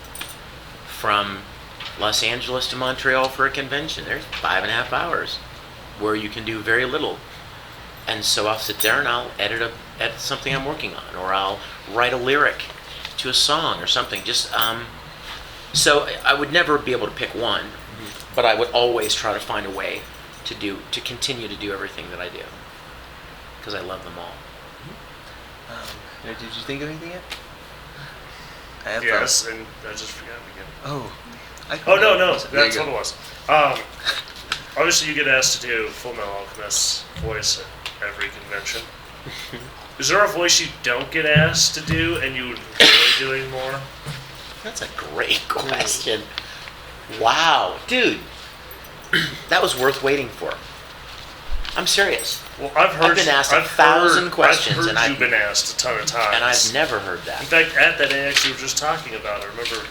from Los Angeles to Montreal for a convention, there's 5.5 hours where you can do very little. And so I'll sit there and I'll edit something I'm working on, or I'll write a lyric to a song or something. So I would never be able to pick one, but I would always try to find a way to continue to do everything that I do, because I love them all. Did you think of anything yet? I have Yes, and I just forgot again. Oh. No, There that's you what go. it was. Obviously, you get asked to do Full Metal Alchemist's voice at every convention. Is there a voice you don't get asked to do and you would enjoy doing more? That's a great question. Wow, dude, that was worth waiting for. I'm serious. Well, I've been asked 1,000 questions, I've and heard you've been asked a ton of times. And I've never heard that. In fact, at that AX you were just talking about, I remember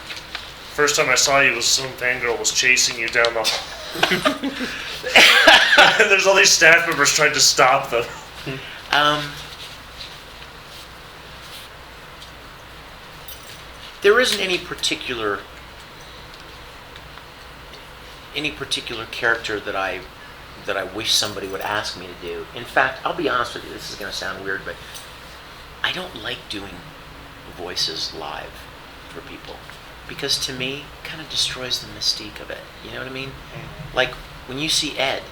first time I saw you was some fangirl was chasing you down the hall. And there's all these staff members trying to stop them. There isn't any particular character that I wish somebody would ask me to do. In fact, I'll be honest with you, this is going to sound weird, but I don't like doing voices live for people, because to me, it kind of destroys the mystique of it. You know what I mean? Like, when you see Ed,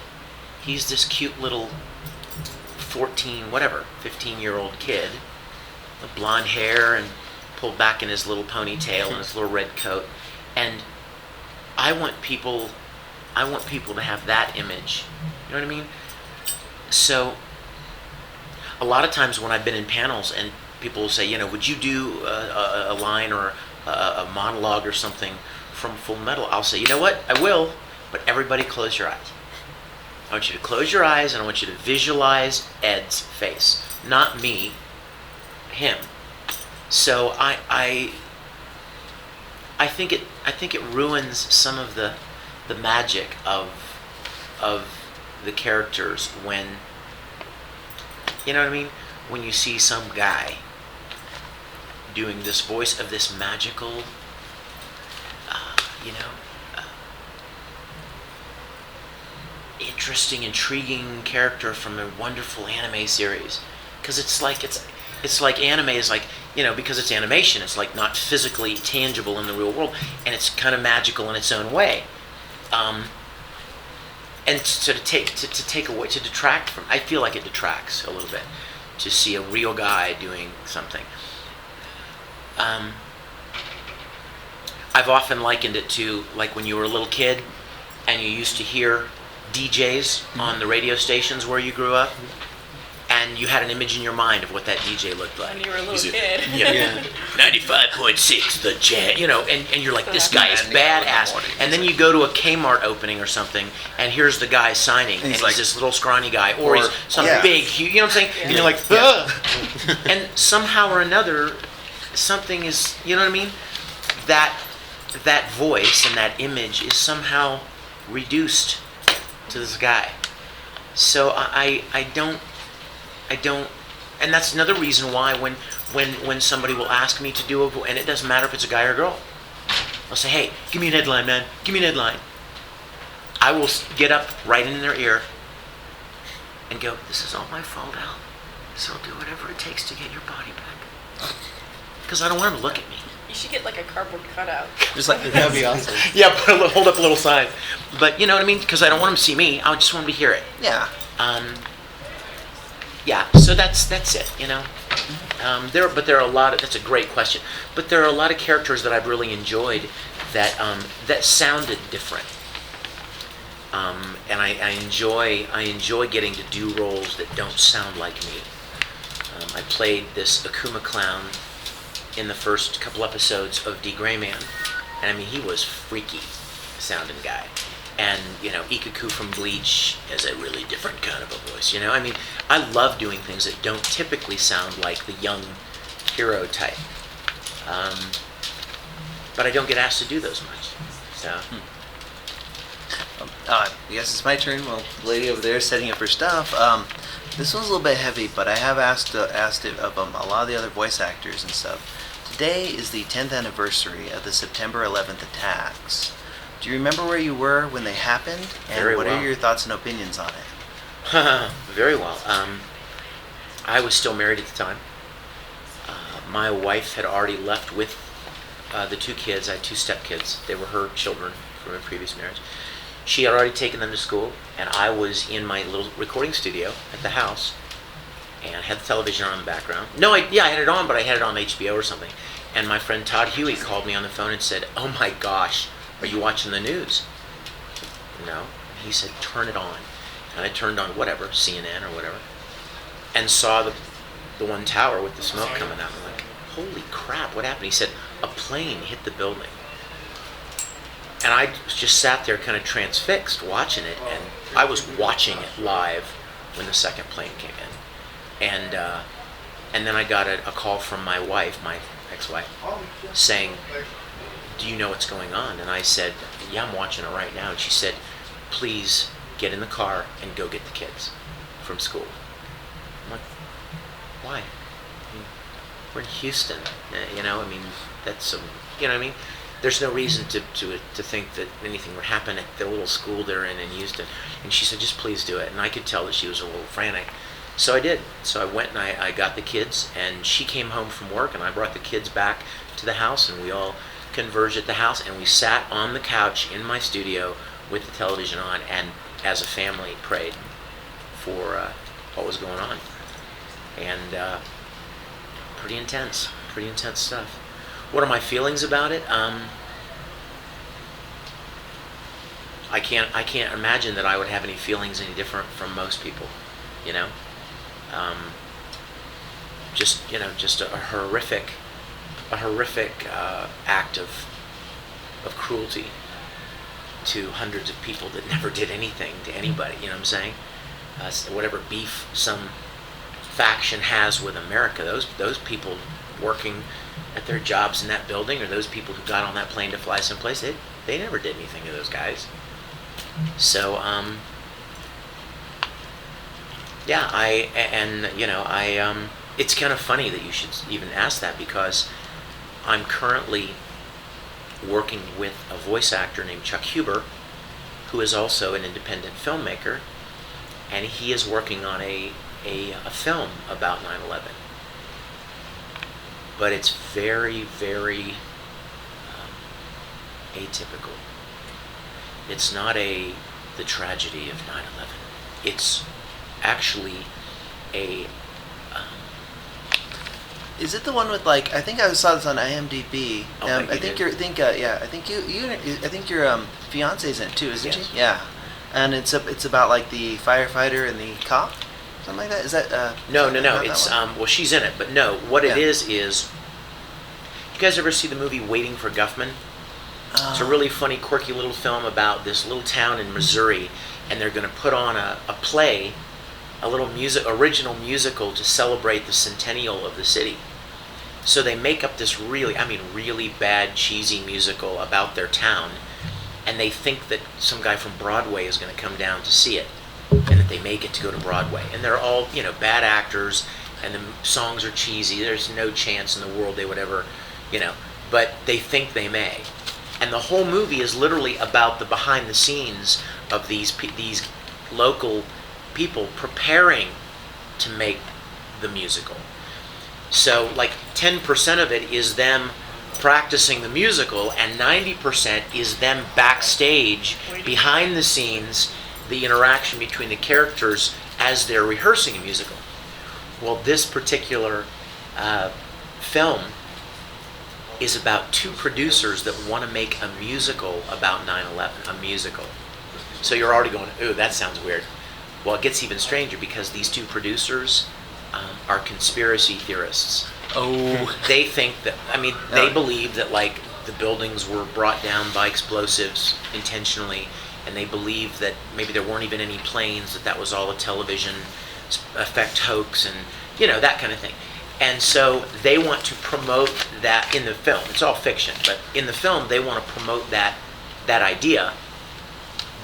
he's this cute little 15-year-old kid with blonde hair and pulled back in his little ponytail and his little red coat. And I want people to have that image. You know what I mean? So a lot of times when I've been in panels and people will say, you know, would you do a line or a monologue or something from Full Metal? I'll say, you know what? I will, but everybody close your eyes. I want you to close your eyes and I want you to visualize Ed's face, not me, him. So I think it ruins some of the magic of the characters when, you know what I mean, when you see some guy doing this voice of this magical, interesting, intriguing character from a wonderful anime series, because it's like anime is like, you know, because it's animation, it's like not physically tangible in the real world, and it's kind of magical in its own way. And so to detract from, I feel like it detracts a little bit to see a real guy doing something. I've often likened it to like when you were a little kid and you used to hear DJs on the radio stations where you grew up, and you had an image in your mind of what that DJ looked like. When you were a little kid. Yeah. 95.6, the jam, you know, and you're like, this guy is badass. And then you go to a Kmart opening or something, and here's the guy signing, and he's like this little scrawny guy, or he's some big, huge, you know what I'm saying? And you're like, ugh. And somehow or another, something is, you know what I mean? That voice and that image is somehow reduced to this guy. So I don't, and that's another reason why when somebody will ask me to do and it doesn't matter if it's a guy or a girl, I'll say, hey, give me an headline, man, give me an headline. I will get up right in their ear and go, this is all my fault, Al, so I'll do whatever it takes to get your body back. Because I don't want them to look at me. You should get like a cardboard cutout. Just like, that'd be awesome. Yeah, hold up a little sign. But you know what I mean? Because I don't want them to see me, I just want them to hear it. Yeah. Yeah, so that's it, you know. There are a lot of, that's a great question, but there are a lot of characters that I've really enjoyed that that sounded different, and I enjoy getting to do roles that don't sound like me. I played this Akuma clown in the first couple episodes of D. Gray Man, And I mean, he was freaky sounding guy. And, Ikaku from Bleach has a really different kind of a voice, I mean, I love doing things that don't typically sound like the young hero type. But I don't get asked to do those much. So. Yes, it's my turn. Well, the lady over there is setting up her stuff. This one's a little bit heavy, but I have asked it of a lot of the other voice actors and stuff. Today is the 10th anniversary of the September 11th attacks. Do you remember where you were when they happened? And Very what well. are your thoughts and opinions on it? Very well. I was still married at the time. My wife had already left with the 2 kids. I had 2 stepkids. They were her children from a previous marriage. She had already taken them to school, and I was in my little recording studio at the house, and had the television on in the background. I had it on, but I had it on HBO or something. And my friend Todd Huey called me on the phone and said, "Oh my gosh, are you watching the news?" No. He said, "Turn it on." And I turned on whatever, CNN or whatever, and saw the one tower with the smoke coming out. I'm like, holy crap, what happened? He said, "A plane hit the building." And I just sat there kind of transfixed watching it, and I was watching it live when the second plane came in. And then I got a call from my wife, my ex-wife, saying, "Do you know what's going on?" And I said, "Yeah, I'm watching it right now." And she said, "Please get in the car and go get the kids from school." I'm like, why? I mean, we're in Houston, I mean, that's what I mean? There's no reason to think that anything would happen at the little school they're in Houston. And she said, "Just please do it." And I could tell that she was a little frantic. So I did. So I went and I got the kids, and she came home from work, and I brought the kids back to the house, and we all converged at the house, and we sat on the couch in my studio with the television on, and as a family prayed for what was going on. And pretty intense stuff. What are my feelings about it? I can't imagine that I would have any feelings any different from most people, just a horrific act of cruelty to hundreds of people that never did anything to anybody. You know what I'm saying? Whatever beef some faction has with America, those people working at their jobs in that building, or those people who got on that plane to fly someplace, they never did anything to those guys. So it's kind of funny that you should even ask that, because I'm currently working with a voice actor named Chuck Huber, who is also an independent filmmaker, and he is working on a film about 9/11. But it's very, very atypical. It's not the tragedy of 9/11. It's actually a. Is it the one with, like, I think I saw this on IMDb. Oh, I think I think your fiance's in it too, isn't Yes. she? Yeah. And it's about like the firefighter and the cop, something like that. Is that? No. not that It's one? well, she's in it, but no. What it Yeah. is you guys ever see the movie Waiting for Guffman? It's a really funny, quirky little film about this little town in Missouri, and they're going to put on a play, a little original musical to celebrate the centennial of the city. So they make up this really bad, cheesy musical about their town, and they think that some guy from Broadway is going to come down to see it, and that they make it to go to Broadway. And they're all, bad actors, and the songs are cheesy. There's no chance in the world they would ever, but they think they may. And the whole movie is literally about the behind the scenes of these local people preparing to make the musical. So like 10% of it is them practicing the musical, and 90% is them backstage, behind the scenes, the interaction between the characters as they're rehearsing a musical. Well, this particular film is about 2 producers that want to make a musical about 9/11, a musical. So you're already going, ooh, that sounds weird. Well, it gets even stranger, because these 2 producers are conspiracy theorists. Oh. They think that, they believe that, like, the buildings were brought down by explosives intentionally, and they believed that maybe there weren't even any planes, that was all a television effect hoax, and that kind of thing. And so they want to promote that in the film. It's all fiction, but in the film they want to promote that idea,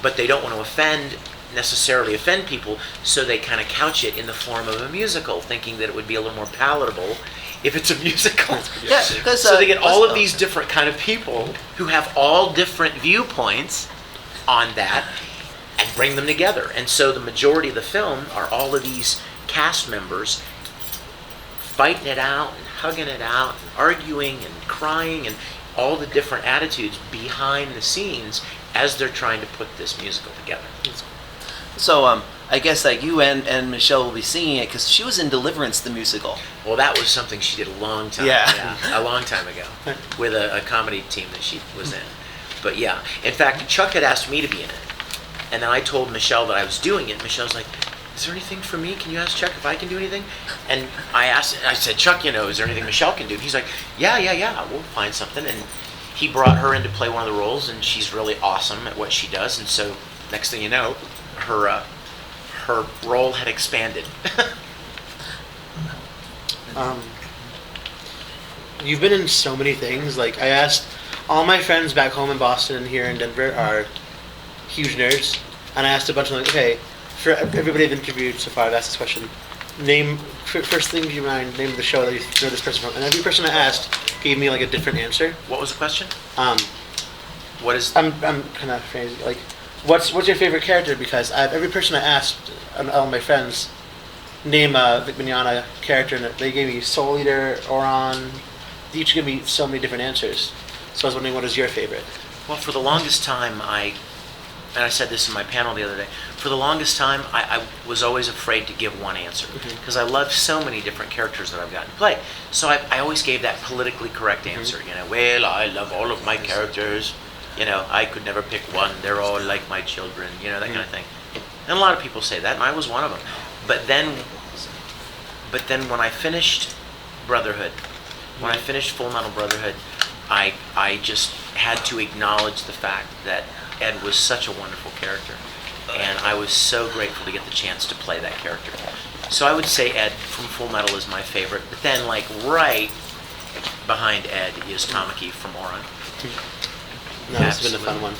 but they don't want to necessarily offend people, so they kind of couch it in the form of a musical, thinking that it would be a little more palatable if it's a musical. Yeah, because So they get all of these different kind of people who have all different viewpoints on that and bring them together. And so the majority of the film are all of these cast members fighting it out and hugging it out and arguing and crying and all the different attitudes behind the scenes as they're trying to put this musical together. So I guess like you and Michelle will be singing it because she was in Deliverance the musical. Well, that was something she did a long time a long time ago with a comedy team that she was in. But yeah, in fact, Chuck had asked me to be in it. And then I told Michelle that I was doing it. Michelle's like, is there anything for me? Can you ask Chuck if I can do anything? And I said, Chuck, is there anything Michelle can do? And he's like, yeah, we'll find something. And he brought her in to play one of the roles, and she's really awesome at what she does. And so next thing you know, her role had expanded. You've been in so many things. Like, I asked all my friends back home in Boston and here in Denver are huge nerds, and I asked a bunch of them, okay, for everybody I've interviewed so far, I've asked this question. First thing you mind, name of the show that you know this person from. And every person I asked gave me like a different answer. What was the question? What is? I'm kind of crazy. Like, what's your favorite character? Because every person I asked, all my friends, name a Vic Mignogna character, and they gave me Soul Eater, Oron. They each give me so many different answers. So I was wondering, what is your favorite? Well, for the longest time, and I said this in my panel the other day, for the longest time, I was always afraid to give one answer because I love so many different characters that I've gotten to play. So I always gave that politically correct answer. Well, I love all of my characters. I could never pick one. They're all like my children. That kind of thing. And a lot of people say that, and I was one of them. But then when I finished Brotherhood, when I finished Full Metal Brotherhood, I just had to acknowledge the fact that Ed was such a wonderful character, and I was so grateful to get the chance to play that character. So I would say Ed from Full Metal is my favorite, but then like right behind Ed is Tamaki from Oron. No, it's been a fun one.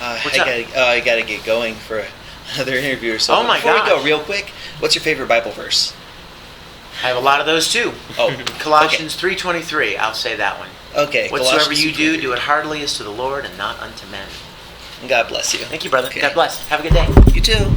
I gotta get going for another interview or so. Oh my Before gosh. we go, real quick, what's your favorite Bible verse? I have a lot of those too. Oh, Colossians 3:23. I'll say that one. Okay. Whatsoever Colossians you do, 3:23. do it heartily as to the Lord and not unto men. God bless you. Thank you, brother. Okay. God bless. Have a good day. You too.